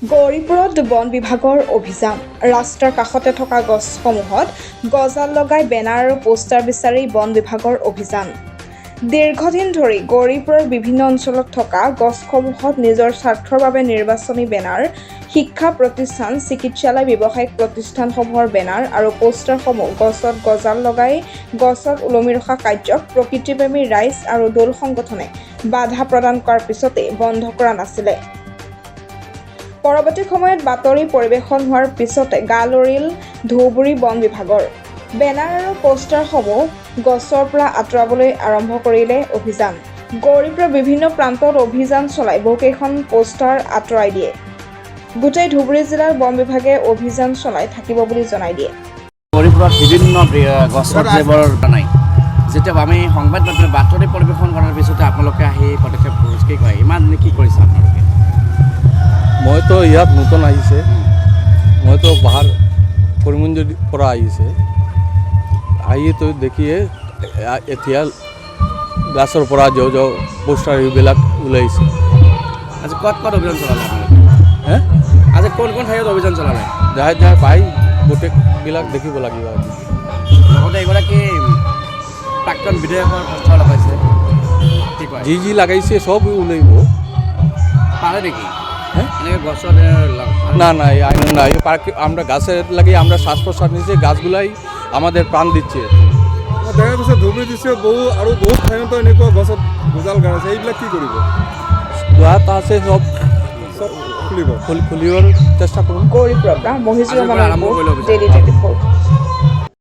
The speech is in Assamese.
গৌৰীপুৰত বন বিভাগৰ অভিযান ৰাস্তাৰ কাষতে থকা গছসমূহত গজাল লগাই বেনাৰ আৰু পোষ্টাৰ বিচাৰি বন বিভাগৰ অভিযান দীৰ্ঘদিন ধৰি গৌৰীপুৰৰ বিভিন্ন অঞ্চলত থকা গছসমূহত নিজৰ স্বাৰ্থৰ বাবে নিৰ্বাচনী বেনাৰ শিক্ষা প্ৰতিষ্ঠান চিকিৎসালয় ব্যৱসায়িক প্ৰতিষ্ঠানসমূহৰ বেনাৰ আৰু পোষ্টাৰসমূহ গছত গজাল লগাই গছত ওলমি ৰখা কাৰ্যক প্ৰকৃতিপ্ৰেমী ৰাইজ আৰু দল সংগঠনে বাধা প্ৰদান কৰাৰ পিছতে বন্ধ কৰা নাছিলে। পৰৱৰ্তী সময়ত বাতৰি পৰিৱেশন হোৱাৰ পিছতে গা লৰিল ধুবুৰী বন বিভাগৰ বেনাৰ আৰু পোষ্টাৰসমূহ গছৰ পৰা আঁতৰাবলৈ আৰম্ভ কৰিলে অভিযান। গৌৰীপুৰৰ বিভিন্ন প্ৰান্তত অভিযান চলাই বহুকেইখন পোষ্টাৰ আঁতৰাই দিয়ে। গোটেই ধুবুৰী জিলাৰ বন বিভাগে অভিযান চলাই থাকিব বুলি জনাই দিয়ে। গৌৰীপুৰত বিভিন্ন গছত যিবোৰ নাই যেতিয়া আমি সংবাদ মাধ্যমে বাতৰি পৰিৱেশন কৰাৰ পিছতে আপোনালোকে আহি পদক্ষেপ কি কয় ইমান কি কৰিছে আপোনালোকে? মইতো ইয়াত নতুন আহিছে, মইতো বাহাৰ কৰিমগঞ্জৰ পৰা আহিছে, আহিতো দেখিয়ে এতিয়া গছৰ পৰা যাওঁ পোষ্টাৰ এইবিলাক ওলাইছে। আজি ক'ত অভিযান চলালে আপোনালোকে? আজি কোন ঠাইত অভিযান চলালে? যাই পাই গোটেইবিলাক দেখিব লাগিব। লগতে এগৰাকী প্ৰাক্তন বিধায়কৰ পোষ্টাৰ লগাইছে, কি কয়? যি লাগাইছে সব ওলাইব। পারে নাকি? এনেকে গছত না আইন নাই, আমরা গাছের লাগিয়ে আমরা শ্বাস প্রশ্বাস নিচ্ছি, গাছগুলাই আমাদের প্রাণ দিচ্ছে। দেখা গৈছে ধুবুৰী ডিষ্ট্ৰিক্টত আৰু বহুত ঠাইতো এনেকুৱা গছত গজাল গাড়াইছে, এইবিলাক কি কৰিব? গাছ আছে সব খুলিবৰ খুলিবৰ চেষ্টা কৰুন। গৌৰীপুৰৰ পৰা মহিজুৰ ৰহমানৰ ৰিপৰ্ট, ডেইলি 24।